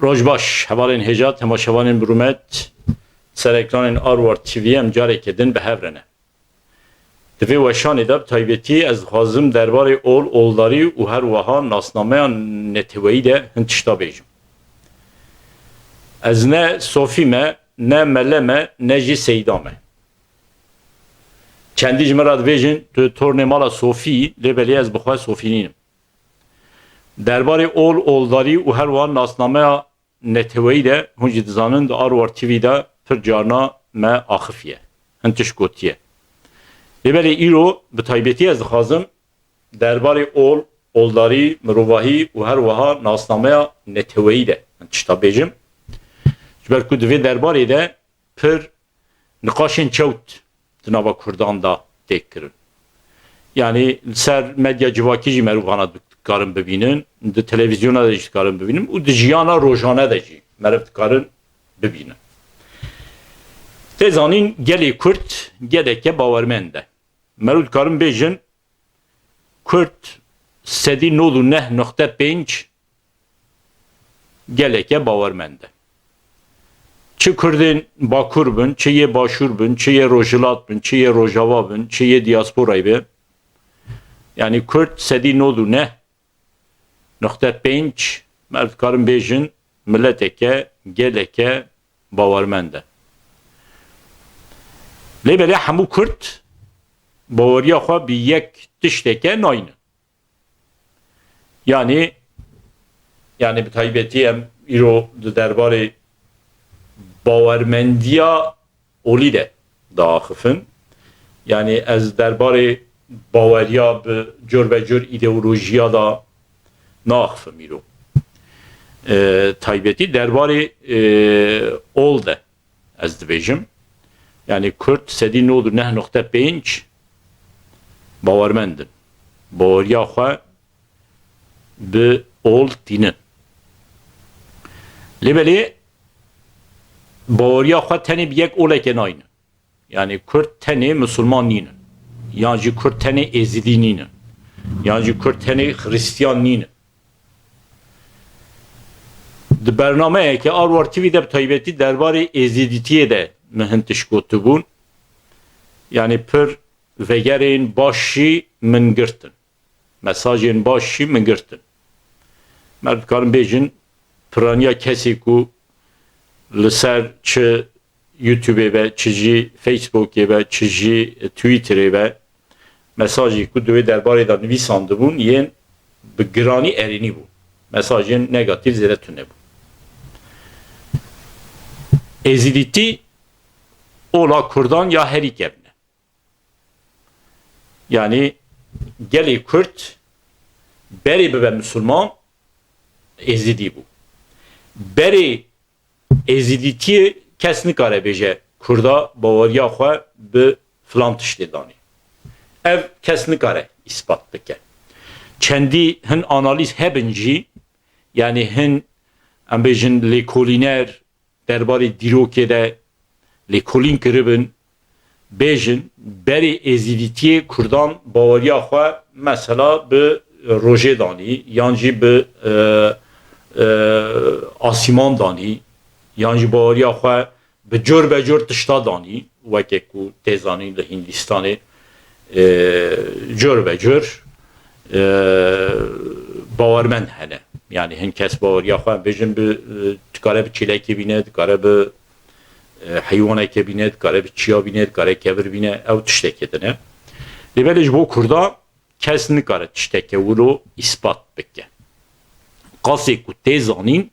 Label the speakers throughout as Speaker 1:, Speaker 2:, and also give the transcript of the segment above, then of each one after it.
Speaker 1: Rojbaş, hevalin hecat, hemaşevalin brumet, ser ekranın Arwar TV em carek edin be hevrene. Divê weşanê de bi taybetî ez dixwazim derbarê oldarî û her wiha nasnameya neteweyî de hin tişta bêjim. Ez ne Sofî me, ne mele me, ne jî Seyda me. Kendî ji me re dibêjin tu tornê mala Sofî, lê belê ez bixwe Sofî nînim. Derbarê oldarî û her wiha nasnameya neteweyî de hûn jî dizanin di Arwar TV de pir carna me axifiye. Hin tiş gotiye. Lêbelê îro bi taybetî ez dixwazim derbarê oldarî, mirovahî û her wiha nasnameya neteweyî de tişta bêjim. Ji ber ku divê derbarê de pir niqaşên çewt di nava Kurdan da têk kirin. Yani ser medya civakî jî merivana dikarin bibînin, di televizyona de jî dikarin bibînin û di jiyana rojane de jî meriv dikarin bibînin. Tê zanîn gelê Kurd geleke bawermend e. Merû dikarin bêjin Kurd 9.5 geleke bawermend e. Çi Kurdên Bakur bin, çi yê Başûr bin, çi yê Rojhilat bin, çi yê Rojava bin, çi yê diasporayê be. Yani Kurd 9.5 merv dikarin bêjin milleteke geleke bawermend e. Lêbelê hemû Kurd baweriya xwe bi yek tişteke nayînin. Yani bi taybetî em îro di derbarê bawermendiya olî de diaxifin. Yani ez derbarê baweriya bi cürbecür îdeolojiya da naxifim îro. Taybetî derbarê ol de ez dibêjim. Yani Kurd 9.5 bawermendin. Baweriya xwe bi ol tînin. Lêbelê baweriya xwe tenê bi yek oleke nayînin. Yani Kurd tenê Müslüman nînin. Yan jî Kurd tenê Êzidî nînin. Yan jî Kurd tenê Hristiyan nînin. Di bernameyeke Arwar TV de bi taybetî derbarê Êzidîtiyê de me hin tiş gotibûn. Yani pir vegerên baş jî min girtin. Mesajên baş jî min girtin. Me dikarin bêjin piraniya kesê ku li ser çi YouTube'ê ve çi jî Facebook'ê ve çi jî Twitter'ê ve mesajê ku divê derbarê de nivîsandibûn yên bi giranî erînî bû. Mesajên negatif zêde tune bû. Êzidîtî ola Kurdan ya herî kevne. Yani gelê Kurd berê bibe Müslüman Êzidî bû. Berê Êzidîtiyê kes nikare bêje Kurda baweriya xwe bi filan tiştê danî. Ev kes nikare ispat bike. Çendî hin analiz hebin jî, yani hin em bêjin lêkolîner derbarê dîrokê de lêkolîn kiribin, bêjin berê Êzidîtiyê Kurdan baweriya xwe mesela bi rojê danî, yan jî bi asîman danî, yan jî baweriya xwe bi cürbecür tişta danî, weke ku tê zanîn li Hindistanê cürbecür bawermend hene. Yani hin kes baweriya xwe bêjin bi dikare bi çîlekê bîne, dikare bi heywaneke bîne, dikare bi çiya bîne, dikare kevir bîne, ew tiştekê dine. Lêbelê ji bo Kurda kes nikare tişteke wilo ispat bike. Qasê ku tê zanîn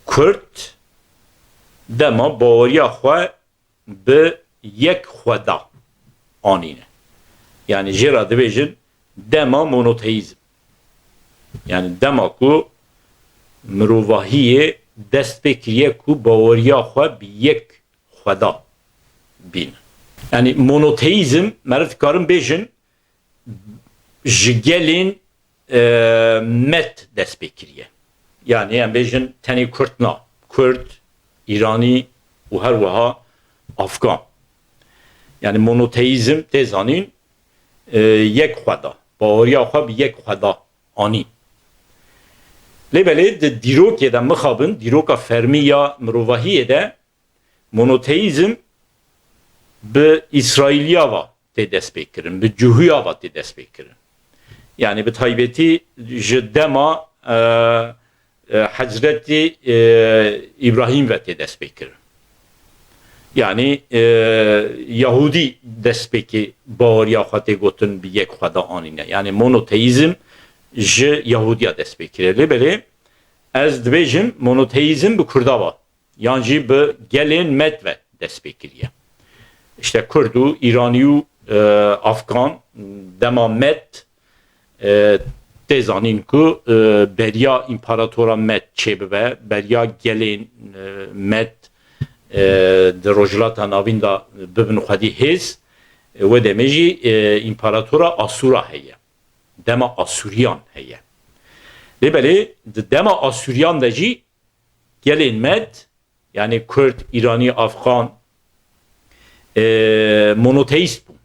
Speaker 1: Kurd dema baweriya xwe bi yek xweda anîne. Yani jêra dibêjin dema monoteîzm. Yani dema ku mirovahiyê dest pê kiriye ku baweriya xwe bi yek xweda bînin. Yani monoteîzm meriv dikarin bêjin ji gelên met dest pê kiriye. Yani em bêjin tenê Kurd na. Kurd, İranî û her wiha Afgan. Yani monoteîzm tê zanîn yek xweda. Baweriya xwe bi yek xweda anî. Lebele de dîrokê de mixabin, dîroka fermî ya mirovahiyê de monoteîzm bi İsraîliya va tê dest pê kirin, bi cûhûya va tê dest pê kirin. Yani bi taybetî ji dema Hazreti İbrahim ve tê dest pê kirin. Yani Yahudi dest pêkê baweriya xwe tê gotin bi yek xwe de anîne. Yani monoteîzm ji Yahudiya dest pê kire. Lêbelê ez dibêjim monoteîzm bi Kurda va. Yan jî bi gelên Med ve dest pê kiriye. İşte Kurd û İranî û Afgan dema Med tê zanîn ku beriya împaratora Med çêbibe, beriya gelên Med di rojilata navîn da bibin xwedî hêz ve demê jî împaratora Asûra heye. Dema Asûriyan heye. Lêbelê di dema Asûriyan de jî gelên Med yani Kurd, İranî, Afgan monoteîst bûn.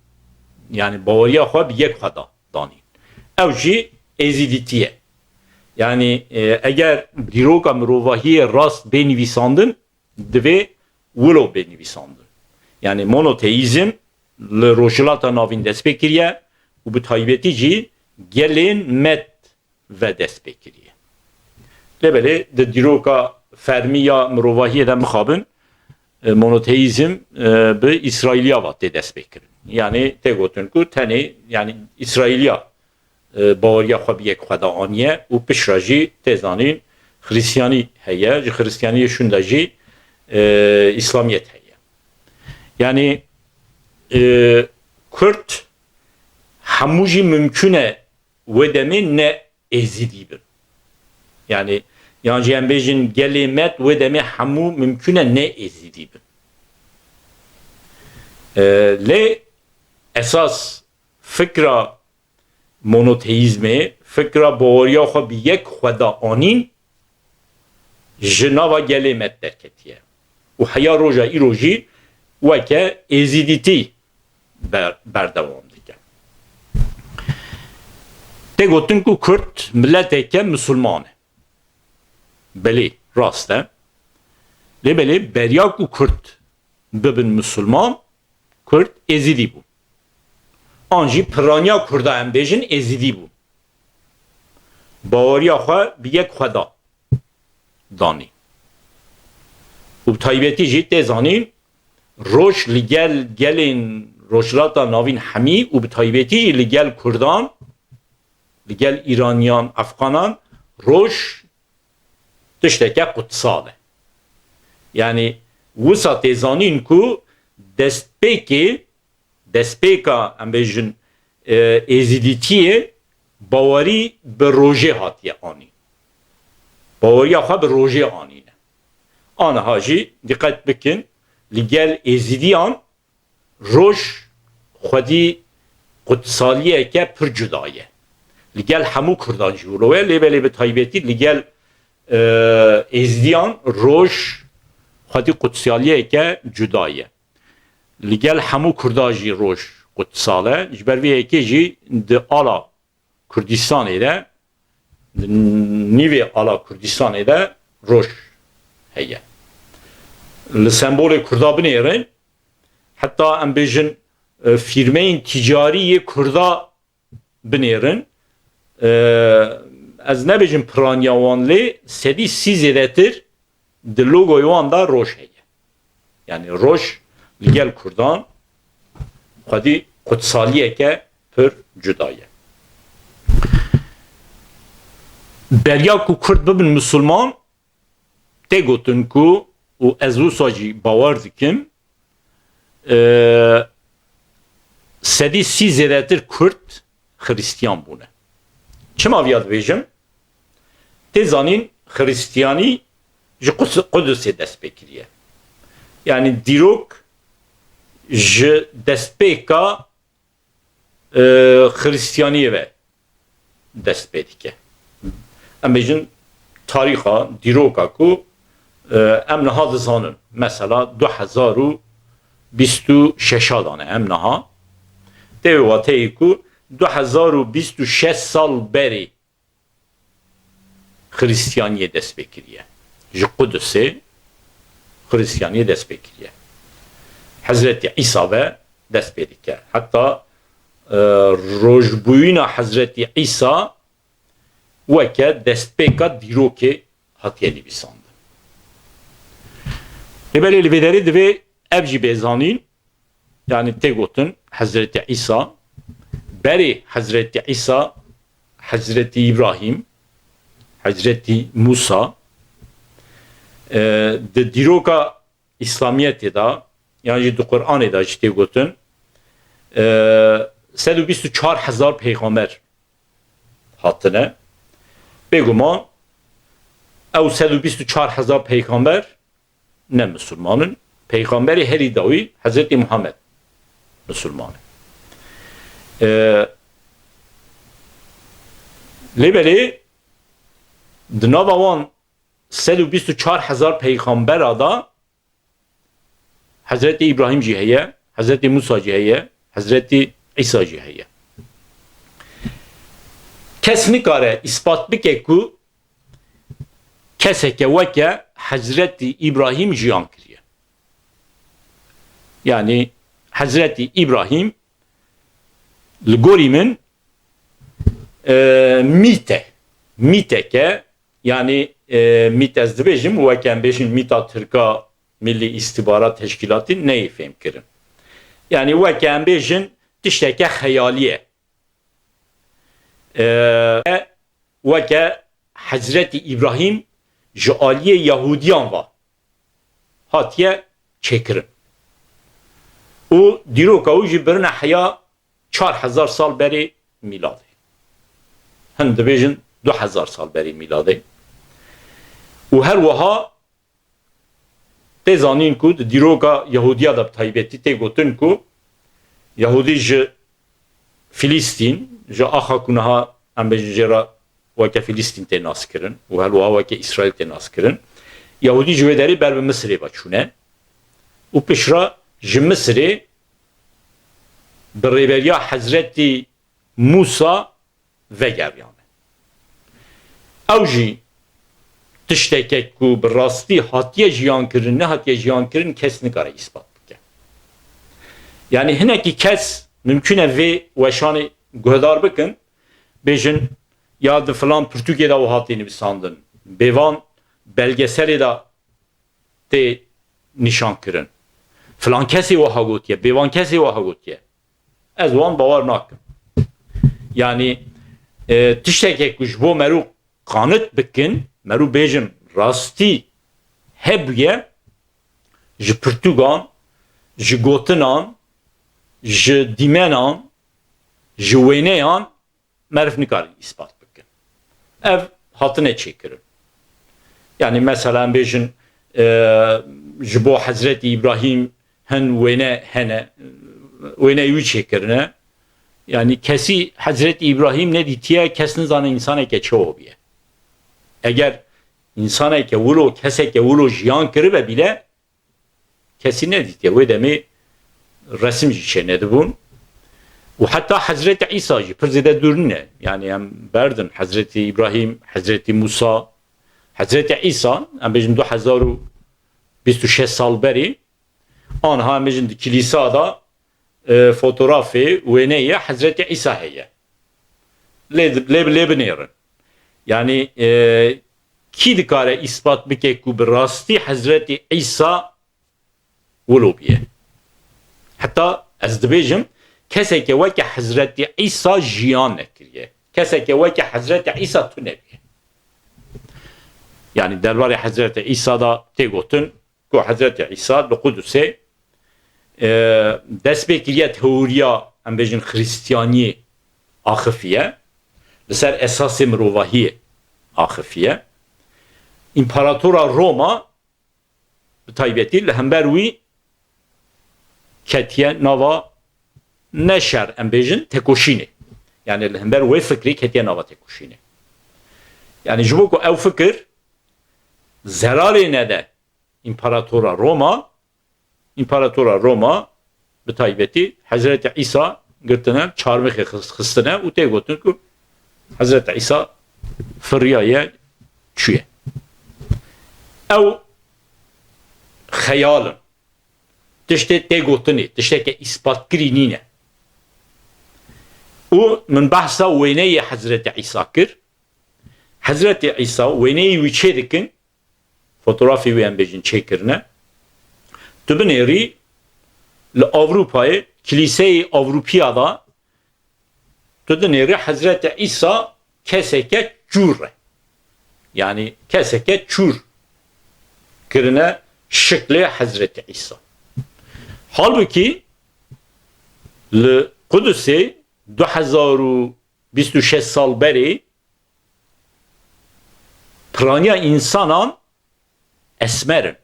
Speaker 1: Yani baweriya xwe bi yek xwe da danîn. Ew jî êzîdîtiye. Yani eger dîroka mirovahiyê rast bênivîsandin divê wilo bênivîsandin. Yani monoteîzm li rojilata navîn dest pê kiriye û bi taybetî jî gelên Med ve dest pê kiriye. Lêbelê di dîroka fermî ya mirovahiyê de mixabin monoteîzm bi İsraîliya va tê dest pê kirin. Yani tê gotin ku tenê yani İsraîliya baweriya xwe bi yek xwe de aniye û pişra jî tê zanîn Hristiyanî heye, ji Hristiyaniyê şûn de jî İslamiyet heye. Yani Kurd hemû jî mümkün e wê demê ne êzîdî bin. Yani yan jî em bêjin gelê Med wê demê hemû mümkün e ne êzîdî bin. Lê esas fikra monoteîzmê, fikra baweriya xwe bi yek xwe da anîn ji nava gelê Med derketiye. û heya roja îro jî weke êzîdîtî berdewam dike. Tê gotin ku Kurd milleteke Müslüman e. Belê rast e. Lêbelê beriya ku Kurd bibin Müslüman, Kurd êzîdî bûn. An jî piraniya Kurda em bêjin êzîdî bûn. Baweriya xwe bi yek xwe da danî. û taybetî jî tê zanîn roj li gel gelên rojilata navîn hemî û bi taybetî jî li gel Kurdan, li gel İraniyan, Afganan roj tişteke kutsal e. Yani wisa tê zanîn ku destpêka em bêjin êzîdîtiyê bawerî bi rojê hatiye anîn. Baweriya xwe bi rojê anîne. Aniha jî dikkat bikin li gel êzîdiyan roj xwedî kutsaliyeke pir cuda ye. Li gel hemû Kurdan jî wilo ye lêbelê bi taybetî li gel êzîdiyan roj xwedî kutsaliyeke cuda ye. Li gel hemû Kurda jî roj kutsal e. Ji ber vê yekê jî di ala Kurdistanê de di nîvê ala Kurdistanê de roj heye. Li sembolê Kurda binêrin heta em bêjin firmeyên ticariyê Kurda binêrin ez nebêjim piraniya wan lê sedî sî zêdetir di logoya wan da roj heye. Yani roj li gel Kurdan xwedî kutsaliyeke pir cuda ye. Beriya ku Kurd bibin Müslüman tê gotin ku û ez wisa jî bawer dikim sedî sî zêdetir Kurd Hristiyan bûne. Çima vêya dibêjim? Tê zanîn Hristiyanî ji Qudusê dest pê kiriye. Yani dîrok ji destpêka Hristiyaniyê ve dest pê dike. Em bêjin tarîxa dîroka ku em niha dizanin. Mesela 2026 dane em niha. Tê wateyê ku 2026 sal berê Hristiyaniye dest bekiriye. Ji Kudüs'e Hristiyaniye dest bekiriye. Hazreti İsa ve dest berike. Hatta rojbuyuna Hazreti İsa veke destpeka diroke hatiye nivîsandı. Lebelê li vê derê divê ev jî bêzanîn, yani tê gotin Hazreti İsa, berê Hazreti İsa, Hazreti İbrahim, Hazreti Musa, di dîroka İslamiyetê da, yani jî di Qur'anê da jî tê gotin, 124,000 peygamber hatine. Beguman ew 124,000 peygamber ne Müslümanın. Peygamberi heri davi Hazreti Muhammed Müslümanı. Lebeli dnavavan 124,000 peygamber ada Hazreti İbrahim ciheye, Hazreti Musa ciheye, Hazreti İsa ciheye. Kes nikare ispat bike ku keseke veke Hazreti İbrahim jiyan kiriye. Yani Hazreti İbrahim Ligorimin miteke yani mit ez dibêjim weke bêjin mîta Tirka Milli İstihbarat Teşkilatı neyi fêm kirin. Yani weke bêjin tişteke xeyaliye. Weke Hazreti İbrahim ji aliyê Yahudiyan va hatiye çêkirin. û dîroka wî jî birine heya 4000 sal berê mîladê. Hin dibêjin 2000 sal berê mîladê. û her wiha tê zanîn ku di dîroka Yahudiya da bi taybetî tê gotin ku Yahudî ji Filîstîn, ji axa ku niha em bêjin jê re weke Filîstîn tê nas kirin û her wiha weke İsraîl tê nas kirin. Yahudî ji wê derê ber bi Misrê ve çûne û pişra ji Misrê bi rêveriya Hazreti Musa vegeriyane. Ew jî tiştekek ku bi rastî hatiye jiyan kirin, ne hatiye jiyan kirin kes nikare ispat bike. Yani hinekî kes mümkün e vê weşanê guhdar bikin, bêjin ya di filan Pirtûkê da û hatî nivîsandin, bêvan belgeselê da tê nîşan kirin. Filan kesê wiha gotiye, bêvan kesê wiha gotiye. Ez wan bawer nakim. Yani tiştekek ku ji bo merû qanit bikin, merû bêjin rastî hebûye ji pirtûkan, ji gotinan, ji dîmenan, ji wêneyan meriv nikarin ispat bikin. Ev hatine çêkirin. Yani mesela bêjin ji bo Hazreti İbrahim hin wêne hene, wêne wî çêkirine. Yani kesi Hazreti İbrahim ne ditiye kesin zane insaneke çoğubiye. Eğer insaneke vulo keseke vulo jiyan kiribe bile kesi ne ditiye ve demi resim çenedi bun. Ve hatta Hazreti İsa ji pirzede durne. Yani hem berdin Hazreti İbrahim, Hazreti Musa, Hazreti İsa em bejim 2026 sal beri anha em bejim kilisada fotoğrafı weneye Hazreti İsa heye. Lebnerin. Yani ki dikare ispat bike ku bi rastî Hazreti İsa wulubiye. Hatta ez dibêjim keseke weke Hazreti İsa jiyan nekiriye. Keseke weke Hazreti İsa tu nebiye. Yani derbarê Hazreti İsa'da tê gotin ku Hazreti İsa li Kudüs'e dest pêkiriye teoriya em bêjin Hristiyaniyê axifiye li ser esasê mirovahiyê axifiye. İmparatora Roma bi taybetî li hember wî ketiye nava neşer em bêjin tekoşînê. Yani li hember wê fikrî ketiye nava tekoşînê. Yani ji bo ku ew fikir zerarê nede İmparatora Roma bi taybetî Hazreti İsa girtine çarmıxê xistine û tê gotin ku Hazreti İsa firyaye چیه او خیالن تشته تگوتنی تشته که اثبات کری نینه و من بحثا وینه حضرت عیسی کر حضرت عیسی وینه وی چه دکن fotoğrafı ve embejin çekirne tübüneri Avrupa'yı Kiliseyi Avrupa'da tübüneri Hazreti İsa keseke çure yani keseke çur kirine şekli Hazreti İsa halbuki Kudüs'e 2026 sal beri pranya insanan esmerin,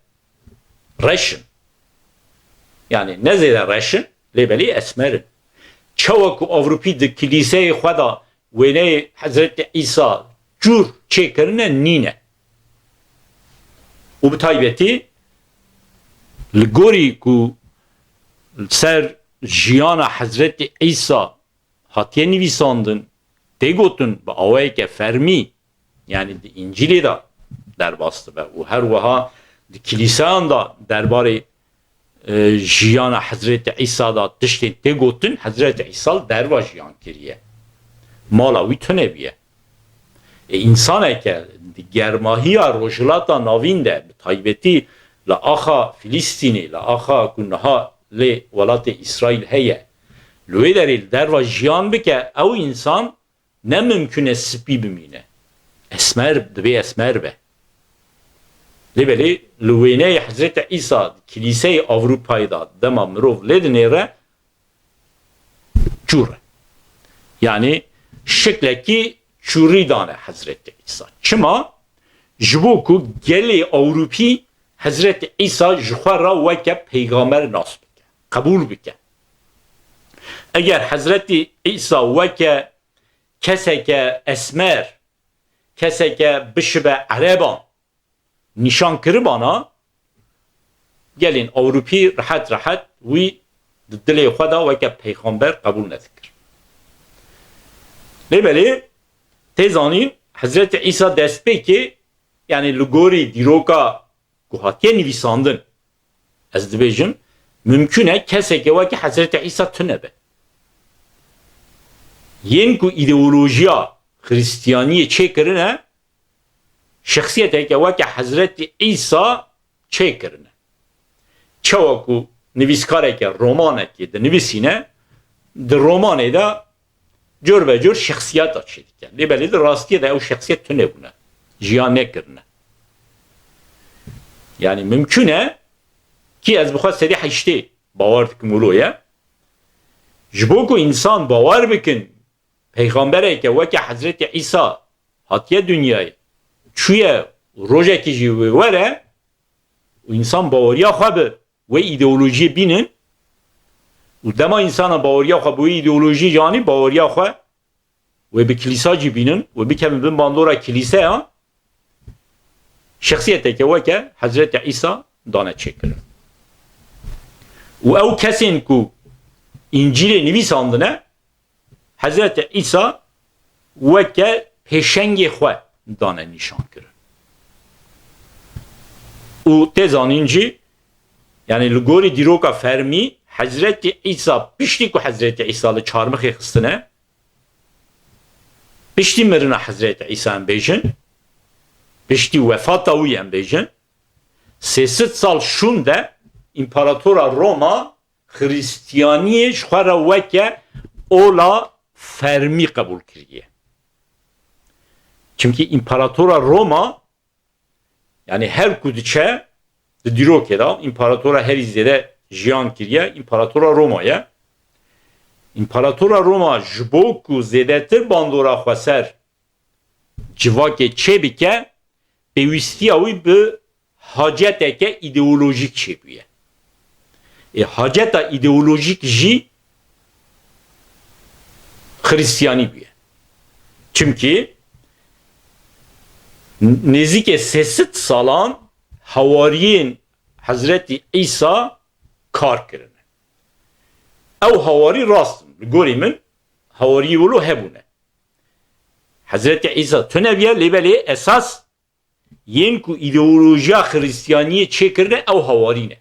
Speaker 1: reşin. Yani ne zeyde reşin? Lebeli esmerin. Çavaku Avrupa'da kiliseyi Xweda ve Hazreti İsa cür çekirine nine. U bu taybeti l'gori ku ser jiyana Hazreti İsa hatiye nivisandın degotun bu avayke fermi yani İncil'i de derbastı ve o her vaha kiliseyan da derbari jiyana Hazreti İsa da tiştin tegotun Hazreti İsa derva jiyan kiriye. Mala vi tünebiye. İnsan eke germahiya rojlata navinde taybeti la axa Filistini la axa kunha le velat İsrail heye. Lüederil derva jiyan bike o insan ne mümküne spi bimine. Esmer de esmer be. Lebeli lüvene Hazreti İsa kiliseyi Avrupa'da dema mirov ledinere çure. Yani şekleki çuri dane Hazreti İsa. Çima jboku geli Avrupi Hazreti İsa jxara veke peygamber nas bike. Kabul bike. Eğer Hazreti İsa veke keseke esmer keseke bişbe Araban nişan kırı bana gelin Avrupi rahat rahat vi dili Xweda veke peygamber kabul nedikir. Lebeli tezanin Hazreti İsa destpeki yani lugori diroka kuhatiye nivisandın ez dibêjim mümküne keseke veke Hazreti İsa tünebe. Yen ku ideolojiya Hristiyaniye çekirine şahsiyete ke veke Hazreti İsa çekirine. Çavaku niviskareke romaneke de nivisine de romane da cör ve cör şahsiyet açıdike. Lebeli de rastiye de o şahsiyet tüne buna. Jiyane kirine. Yani mümküne ki ez buxat serih işte bavar dikim uluya. Jboku insan bavar bikin Peygamber'e ki veke Hazreti İsa hatiye dünyayı çüye rojeki jivi vere o insan bavariya xabe ve ideoloji binin o dema insana bavariya xabe ve ideoloji cani bavariya xabe ve bir kilisacı binin ve bir kemi bin bandora kilise ya şahsiyete ki veke Hazreti İsa dane çekilir. Ve o kesin ku İncil'i nivisandına Hazreti İsa veke peşengi xwe dane nişan kirin. U tezaninci yani lugori diroka fermi Hazreti İsa pişti ku Hazreti İsa'lı çarmıxı xistine pişti mirina Hazreti İsa'nın bejin pişti vefata uyen bejin 300 sal şunde İmparatora Roma Hristiyaniye şuara veke ola fermi kabul kiriye. Çünkü İmparatora Roma yani her kudiçe dirokeda İmparatora her izlede jiyan kiriye İmparatora Roma'ya İmparatora Roma jboku zedetir bandora xweser civake çebike pewistiya wî bi haceteke ideolojik çebiye. Haceta ideolojik jî Hristiyani biye. Çünkü nezik 300 salan havariyin Hazreti İsa kar kirine. Ev havari rastın. Gorimin havari vulu hebune. Hazreti İsa tünebiye lebeli esas yen ku ideolojiya Hristiyaniye çekirde ev havarine.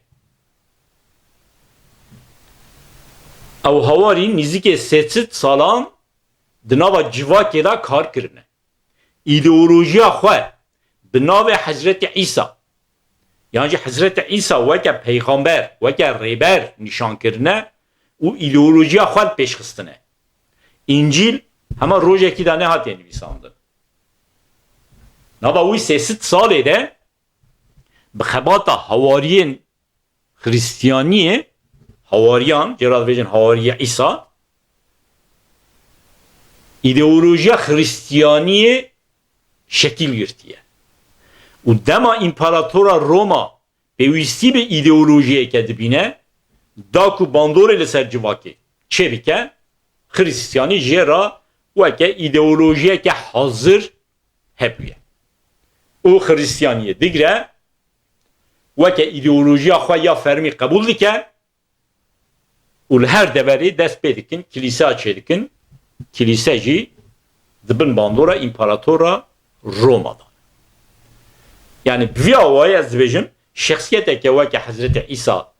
Speaker 1: Ev havari nizike setsit salan dinava civakê da kar kirine. İdeolojiya xwe bi navê Hezretî İsa yani Hezretî İsa weke peygamber weke rêber nîşan kirine û ideolojiya xwe pêşxistine. İncil hema rojekî de nehatiye nivîsandin. Nava wî sêsit salê de bi xebata hawariyên Hristiyaniyê hawariyan cerad vêjin hawariya İsa ideolojiya Hristiyaniyê şekil girtiye. û dema İmparatora Roma pêwîstî bi îdeolojiyeke dibîne da ku bandorê li ser civakê çêbike Hristiyanî jê ra weke îdeolojiyeke hazir hebûye. û Hristiyaniyê digre weke îdeolojiya xwe ya fermî qebûl dike û li her deverê dest pê dikin, kilîsa çêdikin, kilîse jî dibin bandora İmparatora Roma'da. Yani vî awayê ez dibêjim şexsiyeteke weke Hezretî İsa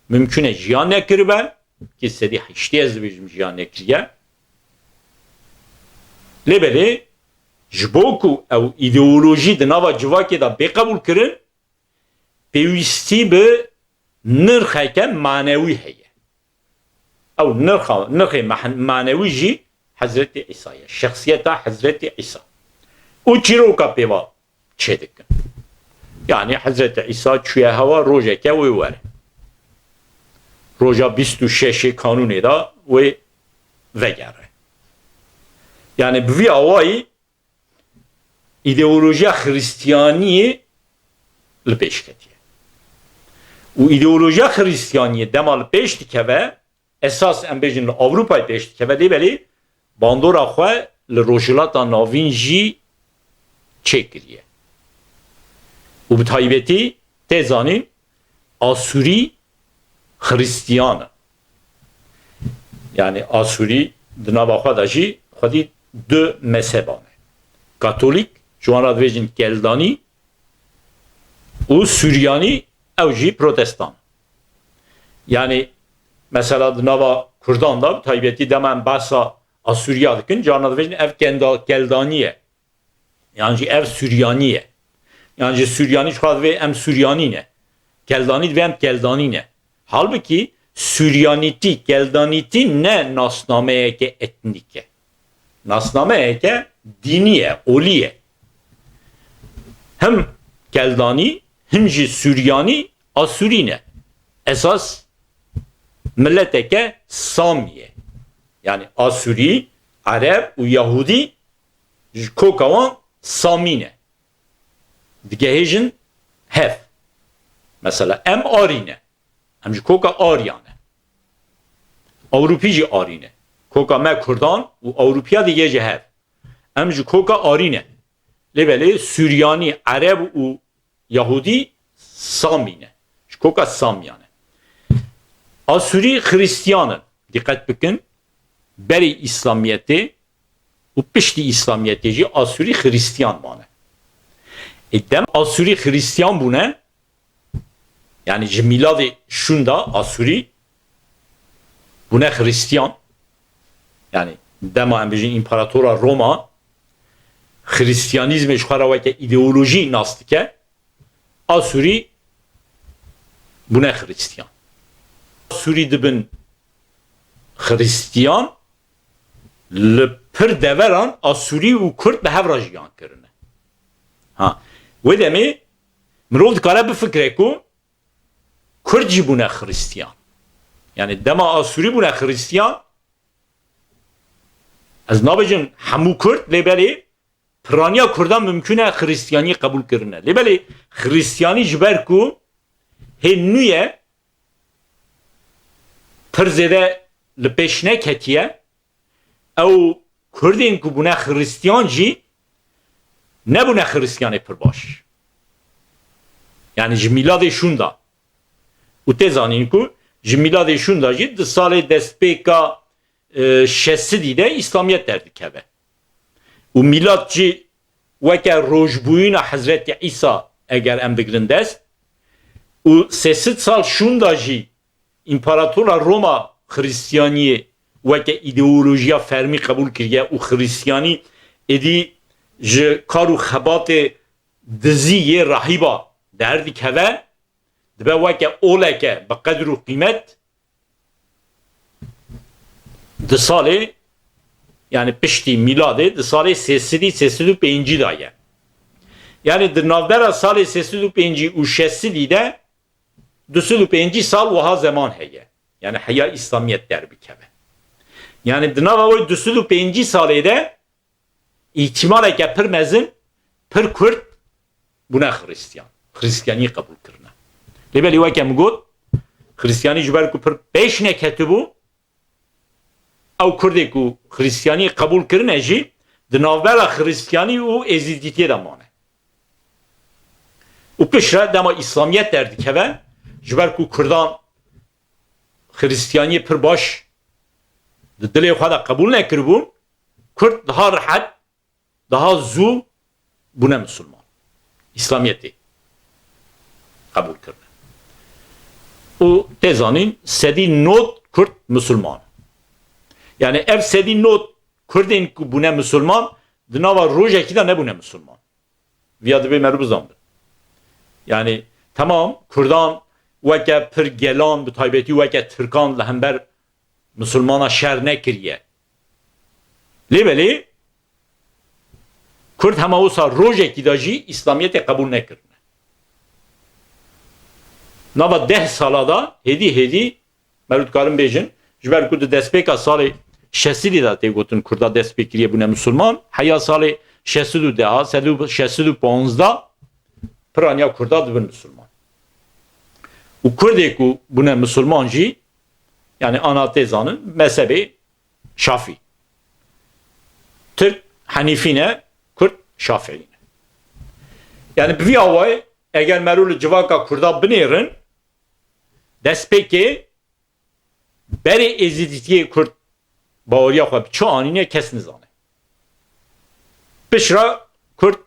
Speaker 1: mümkün e jiyan nekiribe ki sedî heştê ez dibêjim jiyan nekiriye. Lêbelê ji bo ku ew îdeolojî di nava civakê da bêqebûl kirin pêwîstî bi nirxeke manewî heye. Ew nirxê manewî jî Hezretî İsa ye. Şexsiyeta Hezretî İsa. û çîroka pêva çêdikin. Yani Hezretî İsa çûye hewa rojeke wê were. Roja 26 kanûnê da wê vegere. Yani bi vî awayî ideolojiya Hristiyaniyê li pêş ketiye. û ideolojiya Hristiyaniyê dema li pêş dikeve esas em bêjin li Avrupayê pêş dikeve lêbelê bandora xwe li rojhilata navîn jî çêkiriye. û bi taybetî tê zanîn Asûrî Hristiyan e. Yani Asûrî di nava xwe da jî xwedî du mezheban e. Katolik ji wan re dibêjin Keldanî û Suryanî ew jî Protestan. Yani mesela di nava Kurdan da taybetî dema em behsa Asûriya dikin ji wan re dibêjin ev Keldanî ye. Yani jî ev Suryanî ye. Yani jî Suryanî ji xwe divê em Suryanî ne. Keldanî divê em Keldanî ne. Halbuki Suryanîtî, Keldanîtî ne nasnameyeke etnik e. Nasnameyeke dînî ye, olî ye. Hem Keldanî hem jî Suryanî Asûrî ne. Esas milleteke Samiye. Yani Asûrî, Arab û Yahudî ji koka wan Samî ne. Digehêjin hev. Mesela em Arî ne. Em ji koka Aryan e. Avrupî jî Arî ne. Koka me Kurdan û Awropiya dige jî hev. Em ji koka Arî ne. Lêbelê Suryanî, Arab û Yahudî Samî ne. Ji koka Samyan e. Asûrî Hristiyan in. Dikkat bikin. Berê İslamiyetê û piştî İslamiyetê jî Asûrî Hristiyan mane. Dem Asûrî Hristiyan bûne yani ji miladê şunda Asûrî bûne Hristiyan yani dema em bêjin İmparatora Roma Hristiyanîzmê ji xwe re weke îdeolojî nas dike Asûrî bûne Hristiyan. Asûrî dibin Hristiyan li pir deveran Asûrî û Kurd bi hev re jiyan kirine. Ha, wê demê mirov dikare bifikre ku Kurd jî bûne Hristiyan. Yani dema Asûrî bûne Hristiyan ez nabêjim hemû Kurd lêbelê piraniya Kurdan mümkün e Hristiyanî qebûl kirine. Lêbelê Hristiyanî ji ber ku hê nû ye pir zêde li pêş neketiye ew Kurdên ku bûne Hristiyan jî nebûne Hristiyanê pir baş. Yani ji miladê şunda. û tê zanîn ku ji miladê şunda jî di salê destpêka şesidî de İslamiyet derdikeve. û milad jî وکه روجبوین حضرت عیسی اگر ام بگرن دست و 300 سال شون داجی امپراتور روما خریستیانی وکه ایدئولوژیا فرمی قبول کریه و خریستیانی ادی ج کارو خبات دزی راهیبا دردی که دبه وکه اوله که به قدر و قیمت ده ساله yani pişti miladı de sali 335 daya. Yani de navbera sali 335 u 60 de 235 sal vaha zaman heye. Yani haya İslamiyet derbi kebe. Yani de nava o 235 salede ihtimal ki pir mezin pir Kürt buna Hristiyan. Hristiyani kabul kırna. Lebeli vakem god Hristiyani jber ku pir 5 ne ketubu او کردی کو خریستیانی قبول کرنه جی دناوبلا خریستیانی و ازیدیتی دمانه و پیشره دما اسلامیت درdi که جبر کو کردان خریستیانی پر باش دلی خدا قبول نکربون کرد daha rahat daha zu buna Müslüman İslamiyeti kabul kırdı o tezanin sedi not Kürt Müslüman yani ev sedi not Kurdin ku bune Müslüman dinava rojeki de ne bune Müslüman. Viyadı bir merhaba zamdı. Yani tamam Kurdan veke pir gelan bu taybeti veke Türkan lehember Müslümana şer ne kiriye. Lebeli Kurd hema olsa rojeki daji İslamiyet'e kabul ne kirne. Nava 10 salada hedi merutkarın bejin جبر کود دستپیکا سال 60 دا تی گوتن کردا دستپیکریه بونه مسلمان حیا سال 62 115 پرانیا کردا دبن مسلمان و کردی کو bune مسلمان جی yani ana tezanın mezhebi Şafii. Türk Hanifine, Kürt Şafiine. Yani bir avay eğer merul civaka kurda binerin despeki beri eziditiye Kürt bağırıya koyup çoğu anine kes nizane. Pişra Kürt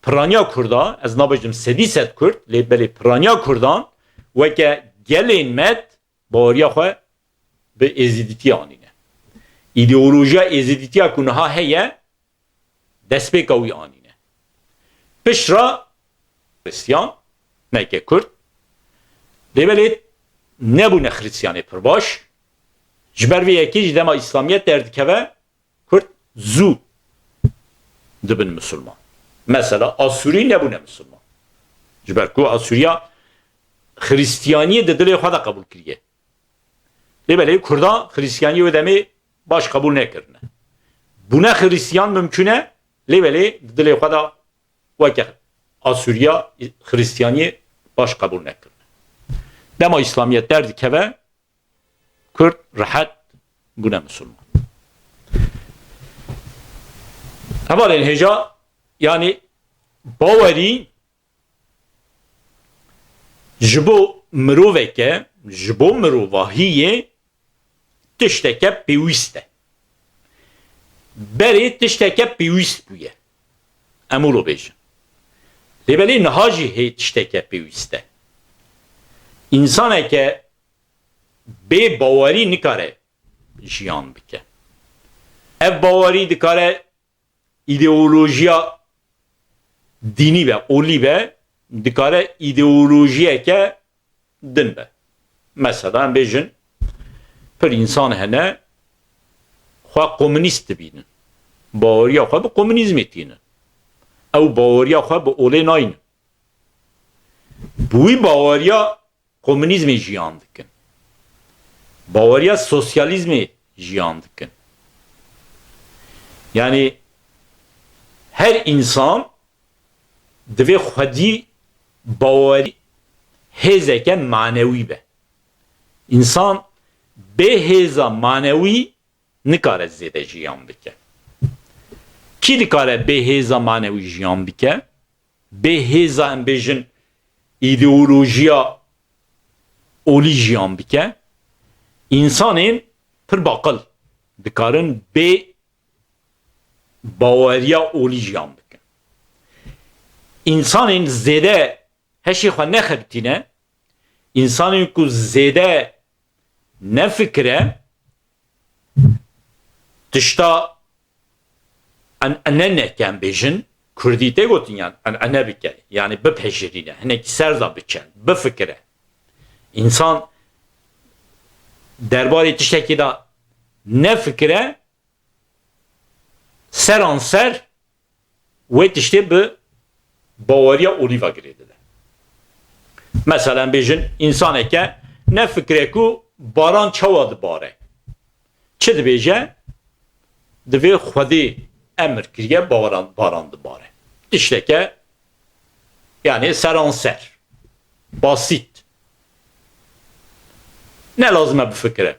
Speaker 1: Piranya Kurda ez nabajım sediset Kürt lebeli Piranya Kurdan veke gelin met bağırıya koy be eziditiye anine. İdeolojiya eziditiye kunaha heye despekavi anine. Pişra Hristiyan neke Kürt lebeli ne bu ne Hristiyanı pirbaş Jber ve yeki dema İslamiyet derdi keve Kürt zu dibin Müslüman. Mesela Asuri ne bu ne Müslüman. Jber ku Asuriya Hristiyaniye de dili xada kabul kiriye. Lebeli Kurda Hristiyaniye ödemi baş kabul ne kirne. Buna Hristiyan mümküne lebeli dili xada veke Asuriya Hristiyaniye baş kabul ne kirne. Dema İslamiyet derdi keve Kürt rahat buna Müslüman. Evvelen heca yani baweri jibo miroveke jibo mirovahiye tişteke pewiste. Beri tişteke pewist buye. Emulo bejin. Lebeli nahaji he tişteke pewiste. İnsan ke be bawari nikare jiyan bike. Ev bawari dikare ideolojiya dini ve oli ve dikare ideolojiye ke din be. Mesela bejin per insan hene xwa komünist binin. Bawariya xwa be komünizm etinin. Ev bawariya xwa be olê naynin. Buî bawariya komünizmi jiyan dikin. Bawariya sosyalizmi jiyan dikin. Yani her insan divê xwedî bawari hêzeke manewî be. İnsan bê hêza manewî nikare zêde jiyan bike. Kî dikare bê hêza manewî jiyan bike? Bê hêza em bêjin ideolojiya olî jiyan bike. İnsanên pir baqil dikarin bê bawariya olî jiyan bikin. insanın zede heşi xwe nexebitîne, insanın ku zede ne fikre tişta ne kem bêjin Kurdî tê gotin yan ne bike yani bipejirîne hinekî serda biçe bifikire. İnsan derbarê tiştekî da ne fikre seran ser wê tiştê bi baweriya olîva girêdile. Mesela bêjin insaneke ne fikre ku baran çawa dibare. Çi dibêje? Divê Xwedê emir kiriye baran dibare. Tişteke yani seranser. Basit. Ne lazım e bifikre?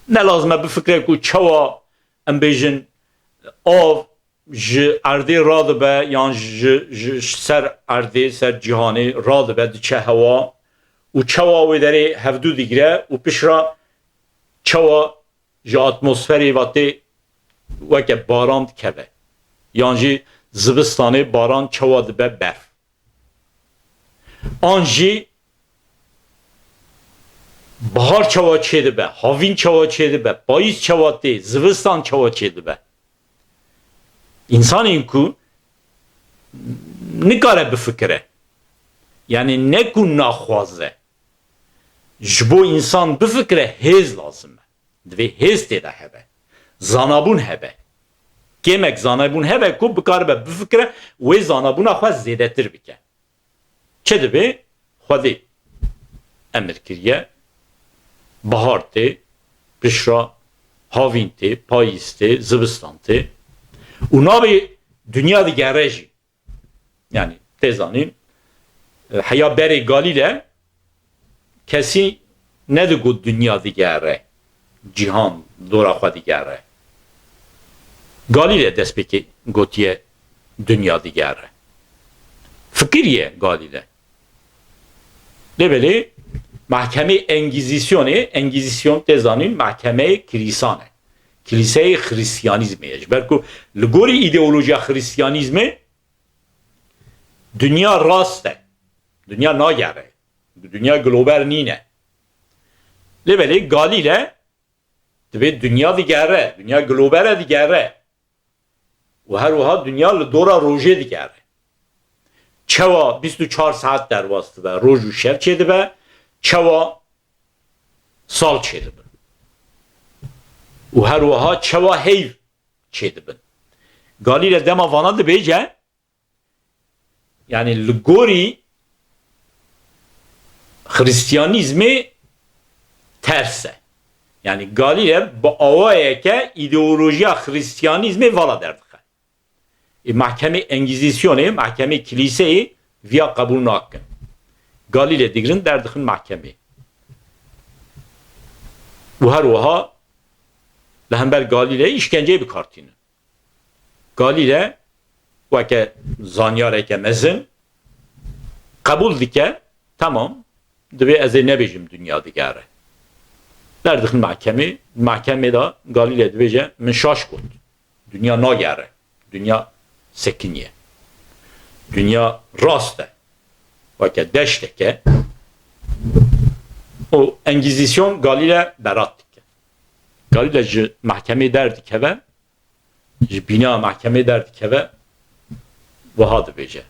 Speaker 1: Ne lazım e bifikre ku çawa em bêjin av ji erdê radibe yan ji ser erdê ser cîhanê radibe diçe hewa û çawa wê derê hevdû digire û pişra çawa ji atmosferê vatê weke baran dikeve. Yan jî zivistanê baran çawa dibe berf. An jî bahar çawa çê dibe, havîn çawa çê dibe, payîz çawa tê, zivistan çawa çê dibe. İnsanın ku nikare bifikire. Yani ne ku naxwaze. Ji bo insan bifikire hêz lazım e. Divê hêz tê de hebe. Zanabûn hebe. Kêmek zanabûn hebe ku bikaribe bifikire wê zanabûna xwe zêdetir bike. Çi dibe? Xwedê emir kiriye bahar tê, pişra havîn tê, payîz tê, zivistan tê. û navê dünya digere jî. Yani tê zanîn heya berê Galîle kesî nedigot dünya digere. Cîhan dora xwe digere. Galîle dest pêkê gotiye dünya digere. Fikiriye Galîle. Lêbelê mahkeme Engizisyon tê zanîn mahkeme kilisan e. Kiliseyê Hristiyanîzmê ye. Ji ber ku li gorî îdeolojiya Hristiyanîzmê dünya rast e. Dünya nagere. Dünya global nîne. Lêbelê Galîle divê dünya digere. Dünya global digere. û her wiha dünya li dora rojê digere. Çawa 24 saat derbas dibe. Roj û şev çê dibe. Çawa sal çê dibin. û her wiha çawa heyv çê dibin. Galîle dema vana dibêje yani li gorî Hristiyanîzmê ters e. Yani Galîle bi awayeke îdeolojiya Hristiyanîzmê vala derdike. Mahkeme Engizisyonê, mahkeme Kiliseyê viya qebûl nakin. Galîle digirin derdixin mahkemê. û her wiha li hember Galîleyê işkenceyê bikartînin. Galîle weke zanyareke mezin qebûl dike, tamam, divê ez ê nebêjim dünya digere. Derdixin mahkemê, mahkemê da Galîle dibêje min şaş got. Dünya nagere. Dünya sekiniye. Dünya rast e. Weke deşteke o Engizisyon Galîle berat dike. Galîle ji mahkemê derdikeve ji bîna mahkemê derdikeve wiha dibêje.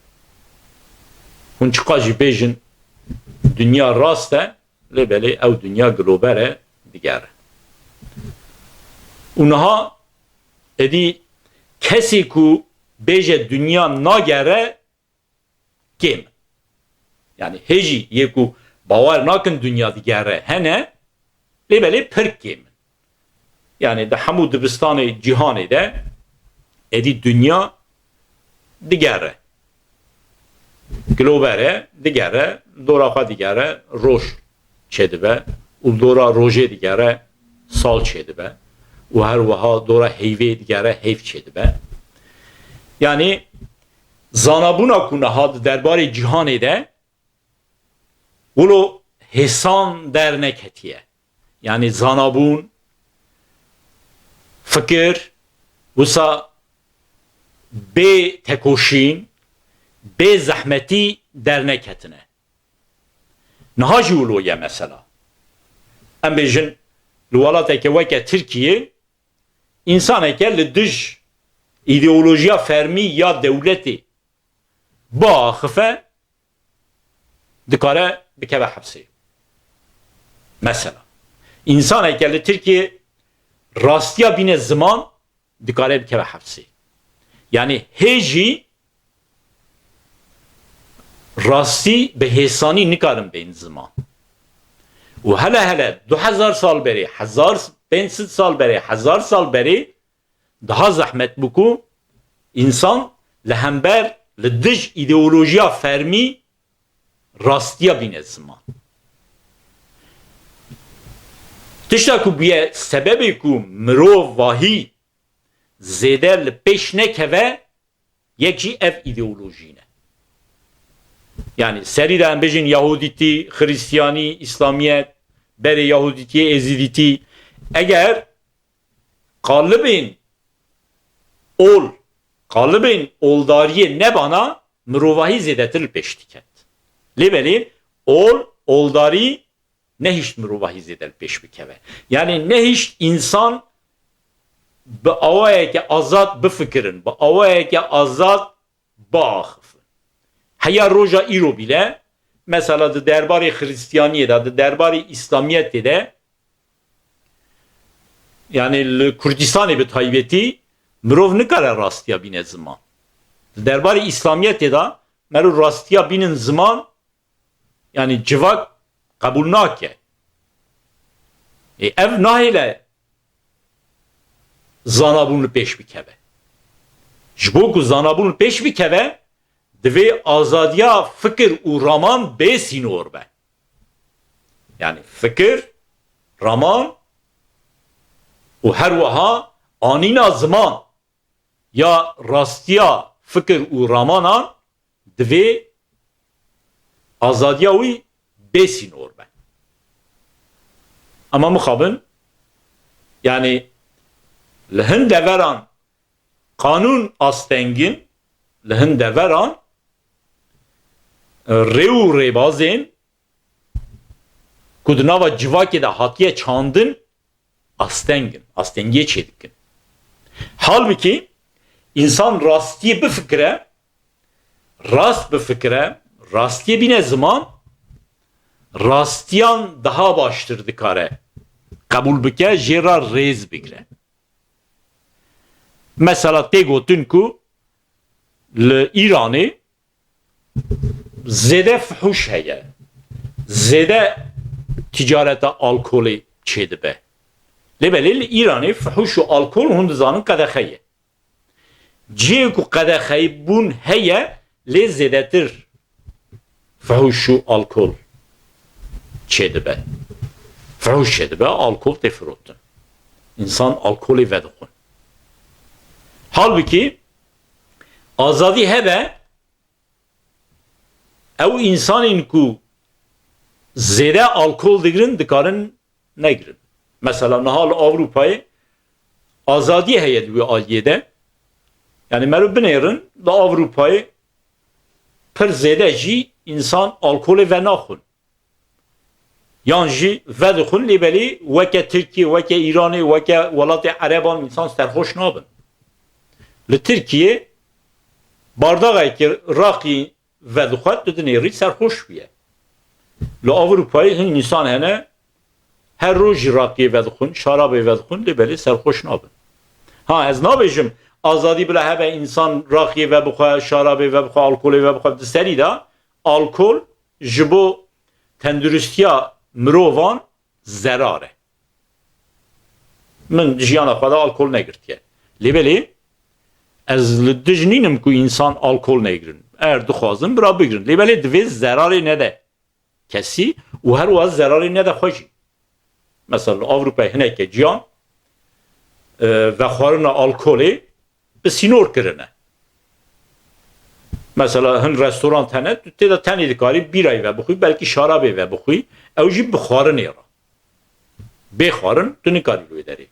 Speaker 1: Hûn çiqa jî bêjin dünya rast e, lêbelê ew dünya global e digere. û niha êdî kesî ku bêje dünya nagere kêm. Yani hêjî yê ku bawer nakin dünya digere hene lêbelê pir kêm. Yani de hemû dibistanê cîhanê de êdî dünya digere. Global e digere, dora xwe digere roj çê dibe û dora rojê digere sal çê dibe û her wiha dora heyvê digere heyv çê dibe. Yani zanabûna ku niha di derbarê cîhanê de wilo hêsan derneketiye. Yani zanabûn, fikir, wisa bê tekoşîn, bê zehmetî derneketine. Niha jî wilo ye mesela. Em bêjin li welateke weke Tirkiye însaneke li dij îdeolojiya fermî ya dewletê biaxife dikare bikeve hepsê. Mesela însaneke li Tirkiye rastiya bîne ziman dikare bikeve hepsê. Yani hêjî rastî bi hêsanî nikarin bên ziman. û hele 2000 sal berê, 1500 sal berê, 1000 sal berê daha zehmet bû ku însan li hember li dij îdeolojiya fermî rastiya bîne ziman. Tişta ku bûye sebebê ku mirov vahî zêde li pêş nekeve yek jî ev îdeolojî ne. Yani serî de em bêjin Yahudîtî, Hristiyanî, İslamiyet, berê Yahudîtiyê, Êzîdîtî, eger qalibên oldariyê nebana mirovahî zêdetir li pêş diket. Lêbelê oldarî nehişt mirovahî zêde li pêş bikeve. Yani nehişt însan bi awayeke azad bifikirin, bi awayeke azad biaxifin. Heya roja îro bile mesela di derbarê Hristiyaniyê de, di derbarê İslamiyetê de yani li Kurdistanê bi taybetî mirov nikare rastiya bîne ziman. Di derbarê İslamiyetê de merû rastiya bînin ziman yani civak qebûl nake. Ev nahêle zanabûn li pêş bikeve. Ji bo ku zanabûn li pêş bikeve divê azadiya fikir û raman bê sînor be. Yani fikir, raman û her wiha anîna ziman ya rastiya fikir û ramanan divê azadiya wî bê sînor be. Ama mixabin yani li hin deveran kanûn astengin li hin deveran rê û rêbazên ku di nava civakê de hatiye çandin astengin, astengiye çêdikin. Halbuki insan rastiyê bifikire, rast bifikire, rastiye bîne ziman rastiyan daha baştır dikare. Kabul bike jêra rêz bigire. Mesela tê gotin ku li İranê zêde fuhuş heye. Zêde ticareta alkolê çêdibe. Lêbelê li İranê fuhuş û alkol hûn dizanin qedexeye. Cihê ku qedexeyî bûn heye lê zêdetir fuhuş û alkol çêdibe. Fuhuş çêdibe, alkol tê firotin. İnsan alkolê vedixwin. Halbuki azadî hebe ew însanên ku zêde alkol digirin dikarin negirin. Mesela niha li Avrupayê azadî heye di wê aliyê de yani merû binêrin li Avrupayê pir zêde jî însan alkolê venaxwin. Yan jî vedixwin lêbelê weke Tirkiye, weke İranê, weke welatê Ereban însan serxweş nabin. Li Tirkiye bardaqekî raqî vedixwet di dinêrî serxweş bûye. Li Avrupayê hin însan hene her roj jî raqiyê vedixwin, şarabê vedixwin lêbelê serxweş nabin. Ha ez nabêjim azadî bile hebe însan raqiyê vebixwe, şarabê vebixwe, alkolê vebixwe di serî de alkol ji bo tendurustiya mirovan zerar e. Min jiyana xwe de alkol negirtiye. Lêbelê ez li dij nînim ku însan alkol negirin. Eğer dixwazin bira bigirin. Lêbelê divê zerarê nede kesî û her wiha zerarê nede xwe jî. Mesela Avrupayê hineke ciyan vexwarina alkolê bi sînor kirine. Mesela hin restoran hene tu tê de tenê dikarî bîrayê vebixwî belkî şarabê vebixwî ew jî bi xwarinê re. Bê xwarin tu nikarî wê derê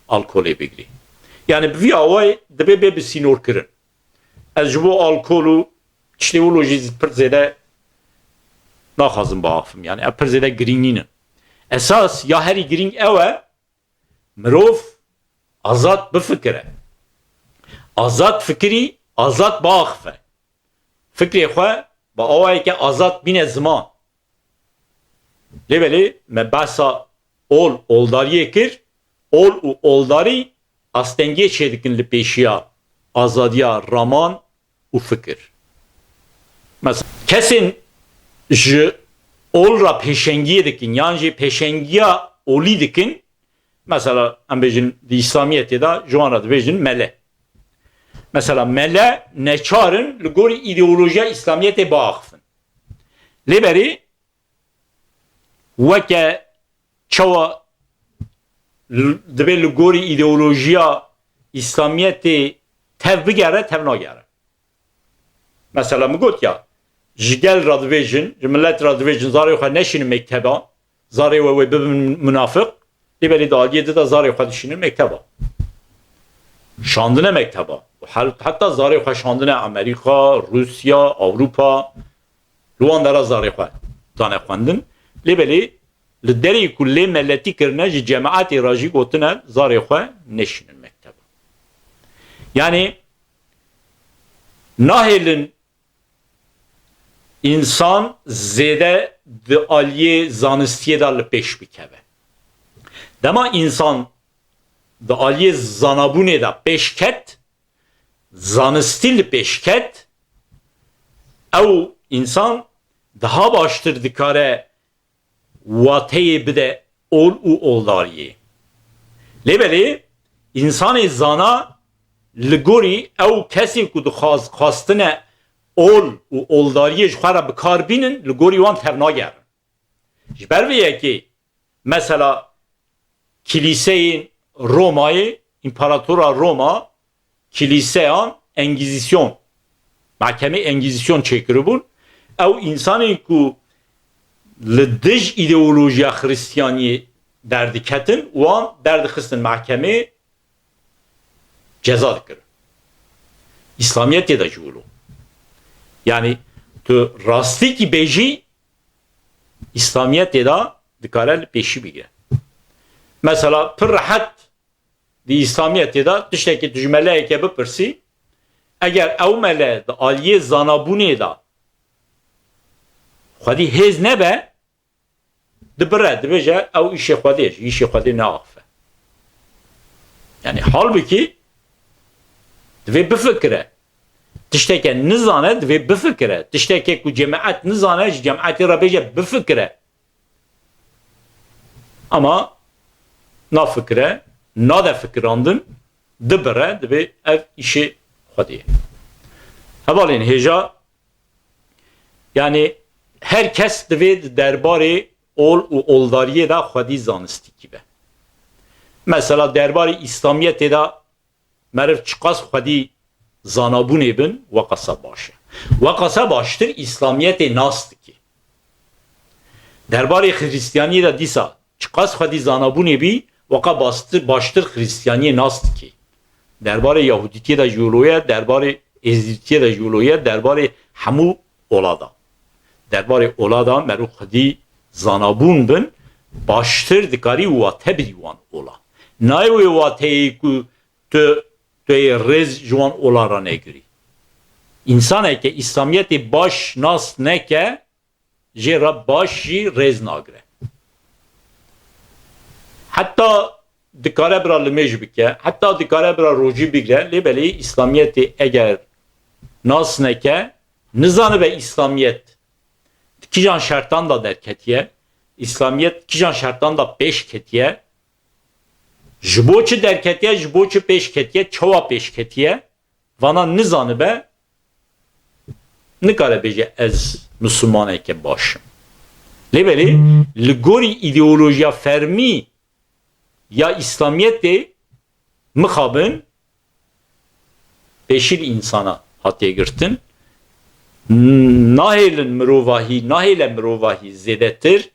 Speaker 1: alkolê bigirî. Yani vî awayê dibe bê bi sînor kirin. Ez ji bo alkol û tiştê wilo jî pir zêde naxwazim biaxivim. Yani pir zêde girîngînin. Esas ya herî girîng ew e mirov azad bifikire. Azad fikirî azad biaxive. Fikrê xwe bi awayeke azad bîne ziman. Lêvelê me behsa ol oldariyê kir. Ol û oldarî astengê çêdikin li pêşiya azadiya raman û fikir. Mesela kesên ji ol ra pêşengiyê dikin yan jî pêşengiya olî dikin. Mesela em bêjin di İslamiyetê de ji wan re dibêjin mele. Mesela mele neçarin li gorî îdeolojiya İslamiyetê biaxivin. Lêberî weke çawa dibe li gorî îdeolojiya İslamiyetê tev bigere tev nagere. Mesela mi got ya ji gel ra dibêjin ji millet ra dibêjin zarê xwe neşînin mekteba zarê we wê bibin münafık lêberî di aliyê de zarê xwe dişînin mekteba. Şandine mekteba. Hatta zarê xwe şandine Amerika, Rusya, Avrupa li wan dera zarê xwe dane xwendin. Lêberî li derê ku lê melletî kirine ji cemaetê ra jî gotine zarê xwe neşînin mekteba. Yani nahêlin insan zêde di aliyê zanistiyê de li pêş bikeve. Dema insan di aliyê zanabûnê de pêş ket, zanistî li pêş ket, ew insan daha baştir dikare wateyê bide ol û oldariyê. Lêberî insanê zana li gorî ew kesê ku dixwastine ol û oldariyê ji xwe re bikar bînin li gorî wan tev nagerin. Ji ber vê yekê mesela kilîseyên Roma'yı, İmparatora Roma kiliseyan Engizisyon mahkeme Engizisyon çekiribûn. Ew insanê ku li dij îdeolojiya Hristiyaniyê derdiketin wan derdixistin mahkemê ceza dikirin. İslamiyetê de ji wilo. Yani tu rastîkî bêjî İslamiyetê de dikare li pêşî bigire. Mesela pir rehet di İslamiyetê de tiştekî tu ji meleyeke bipirsî eger ew mele di aliyê zanabûnê de xwedî hêz nebe dibire dibêje ew îşê xwedê ji îşê xwedê neaxive. Yani halbuki divê bifikire. Tişteke nizane divê bifikire. Tiştekê ku cemaet nizane ji cemaetê re bêje bifikire. Ama nafikire, nade fikirandin, dibire, divê ev işi xwedê. Hevalên hêja yani herkes divê derbarê ol û oldariyê de xwedî zanistî kibe. Mesela derbarê İslamiyetê de meriv çiqas xwedî zanabûnê bin weqasa baş e. Weqasa baştir İslamiyetê nas dike. Derbarê Hristiyaniyê de dîsa çiqas xwedî zanabûnê bî weqa baştir Hristiyaniyê nas dike. Derbarê Yahudîtiyê de ji wilo ye, derbarê Êzîdîtiyê de ji wilo ye, derbarê hemû ola da. Derbarê ola da meriv xwedî zanabûn bin baştir dikarî wate bidî wan ola. Nayê wê wateyê ku tu yê rêz ji wan ola ra negirî. İnsaneke İslamiyetê baş nas neke jê re baş jî rêz nagire. Hatta dikare bira li mêj bike, hatta dikare bira rojî bigire, lêbelê İslamiyetê eger nas neke, nizanibe İslamiyet kîjan şertan da derketiye, İslamiyet kîjan şertan da pêş ketiye, ji bo çi derketiye, ji bo çi pêş ketiye, çawa pêş ketiye, vana nizanibe nikare bêje ez Müslümaneke başım. Lêbelê li gorî îdeolojiya fermî ya İslamiyetê mixabin pêşîl insana hatiye girtin nahêlin mirovahî nahêle mirovahî zêdetir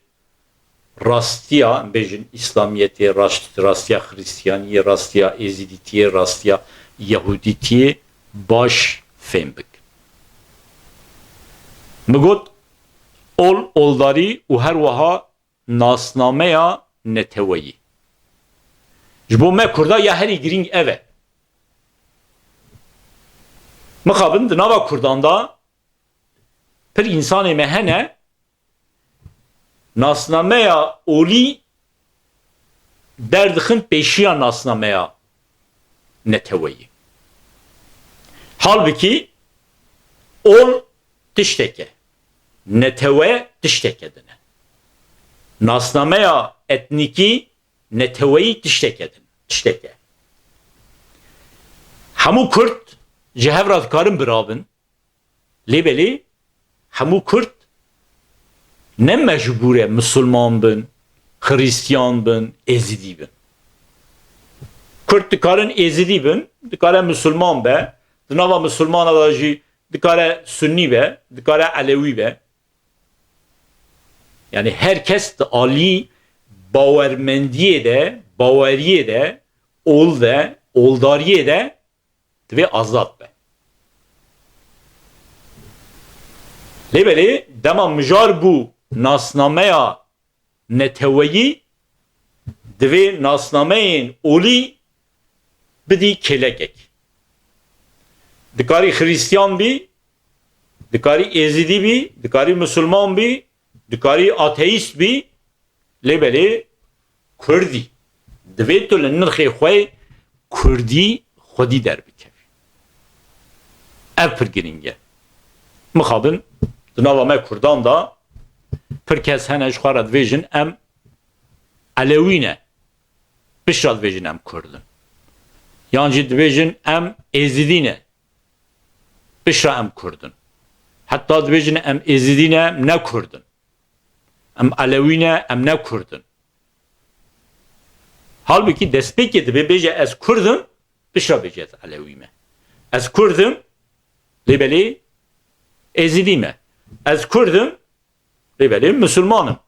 Speaker 1: rastiya bêjin İslamiyetê rastiya Hristiyaniyê rastiya Êzîdîtiyê rastiya Yahudîtiyê baş fêm bik. مگوت اولداری و هر وها ناسنامه یا نتویی جبو ما کردا یا هری گرینگ اوه مخابن دناوا کردان دا پر انسان مهنه ناسنامه یا اولی دردخن پیشیا ناسنامه یا نتویی halbuki ol tişteke neteve tişteke dene nasnameya etniki neteveyi tişteke dene tişteke hamu Kürt cehevrat karın birabın lebeli hamu Kürt ne mecbure Müslüman bin Hristiyan bin Ezidi bin Kürt dikarın Ezidi bin dikare Müslüman be Dınava Müslüman adajı dikare Sünni be, dikare Alevi be. Yani herkes de Ali bavermendiye de, baveriye de, ol de, oldariye de ve azat be. Lebeli dema müjar bu nasnameya neteveyi ve nasnameyin oli bidi kelekek. Dikari Hristiyan bi, dikari Ezidi bi, dikari Müslüman bi, dikari ateist bi, lebeli Kurdi. Dveto le nırxê xwe Kurdî xwedî derbike. Ev pir giring e. Mixabin di nava me Kurdan da pir kes hene ji xwe re dibêjin em Elewî ne. Pişra dibêjin em Kurdin. Yan jî dibêjin em Ezidî ne. Pişra em Kurdin. Hatta dibêjin em Ezidî ne ne Kurdin. Em Elewî ne em ne Kurdin. Halbuki destpêkê dibe bêje ez Kurdim, pişra bêje ez Elewî me. Ez Kurdim, lêbelê Ezidî me. Ez Kurdim, lêbelê Müslümanım.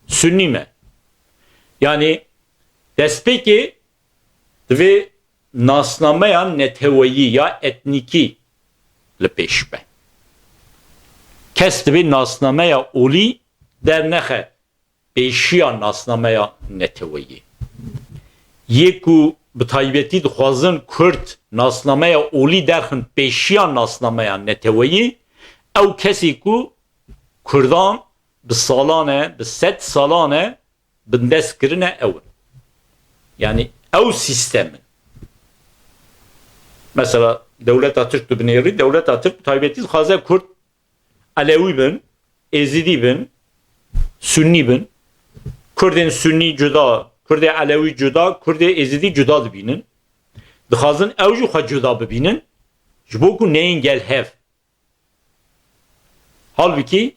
Speaker 1: Sünni me. Yani destpêkê dibe nasnameya neteweyî ya etnikî li pêş be. Kes dibe nasnameya olî dernexe pêşiya nasnameya neteweyî. Yekû bi taybetî dixwazin Kurd nasnameya olî derxin pêşiya nasnameya neteweyî, ew kesî ku Kurdan bi salan e, bi 100 salan e bi dest kirine ew. Yani ew sistemin. Mesela Devlet Türk dibinêrî, Devlet Türk taybetî dixwaze Kurd Elewî bin, Ezidî bin, Sünni bin. Kurdên Sünni cuda, Kurdê Elewî cuda, Kurdê Ezidî cuda dibînin. Dixwazin ew jî xwe cuda bibînin ji bo ku neyên gel hev. Halbuki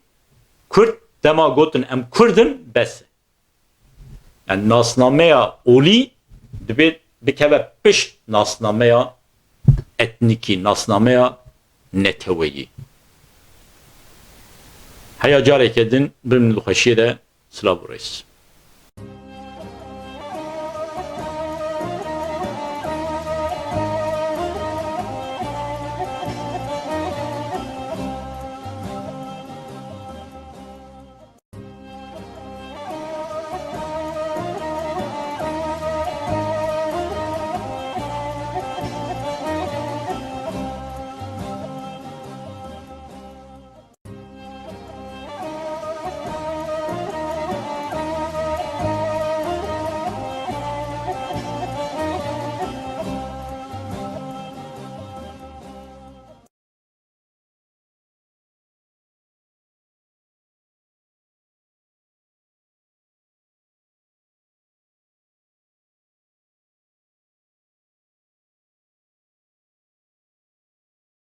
Speaker 1: Kurd dema gotin em Kurdin bes. Yani nasnameya olî dibe bikeve pişt nasnameya etnikî, nasnameya neteweyî. Heya carekê din bimin li xweşiyê de silav reis.